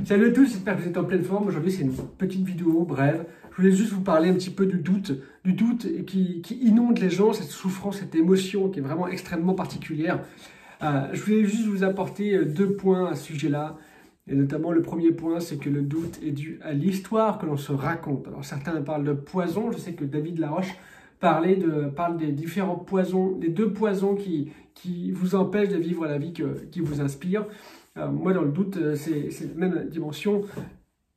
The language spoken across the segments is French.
Salut à tous, j'espère que vous êtes en pleine forme. Aujourd'hui, c'est une petite vidéo brève. Je voulais juste vous parler un petit peu du doute qui inonde les gens, cette souffrance, cette émotion qui est vraiment extrêmement particulière. Je voulais juste vous apporter 2 points à ce sujet-là. Et notamment, le premier point, c'est que le doute est dû à l'histoire que l'on se raconte. Alors, certains parlent de poison. Je sais que David Laroche parle des différents poisons, des 2 poisons qui vous empêchent de vivre la vie qui vous inspire. Moi, dans le doute, c'est la même dimension.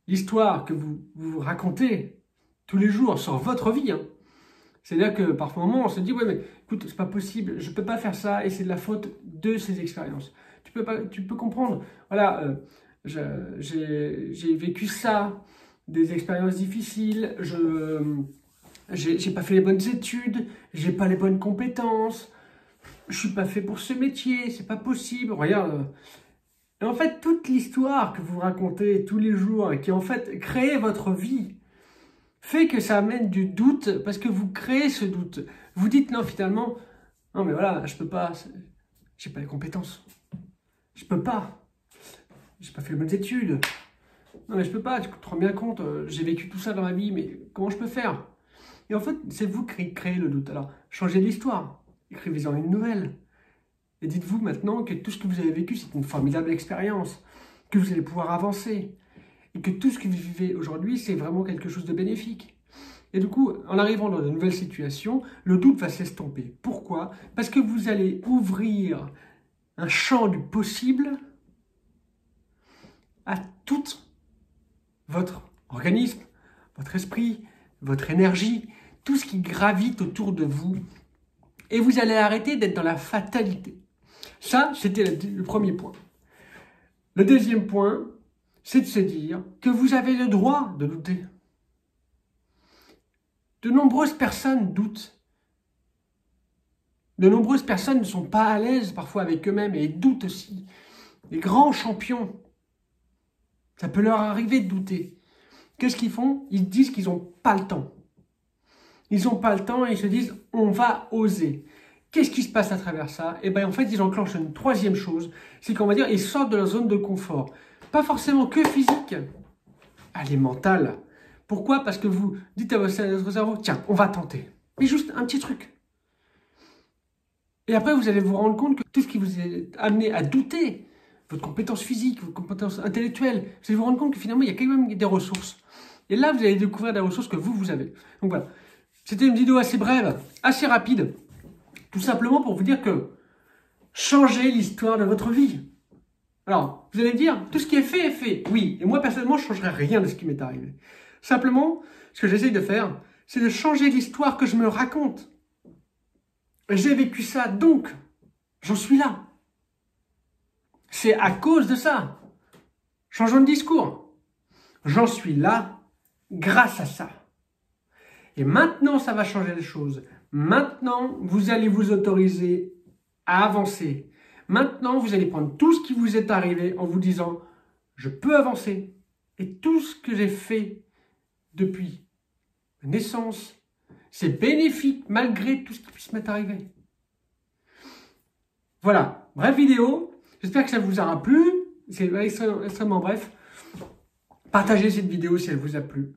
L'histoire que vous racontez tous les jours sur votre vie. Hein. C'est-à-dire que parfois, on se dit, ouais, mais écoute, c'est pas possible, je peux pas faire ça, et c'est de la faute de ces expériences. Tu peux comprendre. Voilà, j'ai vécu ça, des expériences difficiles, j'ai pas fait les bonnes études, j'ai pas les bonnes compétences, je suis pas fait pour ce métier, c'est pas possible. Regarde. Et en fait, toute l'histoire que vous racontez tous les jours et qui en fait crée votre vie, fait que ça amène du doute parce que vous créez ce doute. Vous dites non, finalement, non mais voilà, je peux pas, j'ai pas les compétences. Je peux pas. J'ai pas fait les bonnes études. Non mais je peux pas, tu te rends bien compte, j'ai vécu tout ça dans ma vie, mais comment je peux faire? Et en fait, c'est vous qui créez le doute. Alors, changez l'histoire, écrivez-en une nouvelle. Et dites-vous maintenant que tout ce que vous avez vécu, c'est une formidable expérience, que vous allez pouvoir avancer, et que tout ce que vous vivez aujourd'hui, c'est vraiment quelque chose de bénéfique. Et du coup, en arrivant dans de nouvelles situations, le doute va s'estomper. Pourquoi? Parce que vous allez ouvrir un champ du possible à tout votre organisme, votre esprit, votre énergie, tout ce qui gravite autour de vous. Et vous allez arrêter d'être dans la fatalité. Ça, c'était le premier point. Le deuxième point, c'est de se dire que vous avez le droit de douter. De nombreuses personnes doutent. De nombreuses personnes ne sont pas à l'aise parfois avec eux-mêmes et doutent aussi. Les grands champions, ça peut leur arriver de douter. Qu'est-ce qu'ils font? Ils disent qu'ils n'ont pas le temps. Ils n'ont pas le temps et ils se disent « on va oser ». Qu'est-ce qui se passe à travers ça? Et bien en fait, ils enclenchent une troisième chose, c'est qu'on va dire ils sortent de leur zone de confort. Pas forcément que physique, elle est mentale. Pourquoi? Parce que vous dites à votre cerveau, tiens, on va tenter. Mais juste un petit truc. Et après, vous allez vous rendre compte que tout ce qui vous est amené à douter, votre compétence physique, votre compétence intellectuelle, vous allez vous rendre compte que finalement, il y a quand même des ressources. Et là, vous allez découvrir des ressources que vous avez. Donc voilà, c'était une vidéo assez brève, assez rapide. Tout simplement pour vous dire que changez l'histoire de votre vie. Alors, vous allez me dire, tout ce qui est fait est fait. Oui, et moi personnellement, je ne changerai rien de ce qui m'est arrivé. Simplement, ce que j'essaye de faire, c'est de changer l'histoire que je me raconte. J'ai vécu ça, donc j'en suis là. C'est à cause de ça. Changeons de discours. J'en suis là grâce à ça. Et maintenant, ça va changer les choses. Maintenant, vous allez vous autoriser à avancer. Maintenant, vous allez prendre tout ce qui vous est arrivé en vous disant « je peux avancer ». Et tout ce que j'ai fait depuis ma naissance, c'est bénéfique malgré tout ce qui puisse m'être arrivé. Voilà, bref vidéo. J'espère que ça vous aura plu. C'est extrêmement bref. Partagez cette vidéo si elle vous a plu.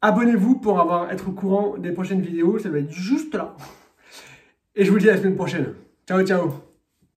Abonnez-vous pour être au courant des prochaines vidéos, ça va être juste là. Et je vous dis à la semaine prochaine. Ciao, ciao.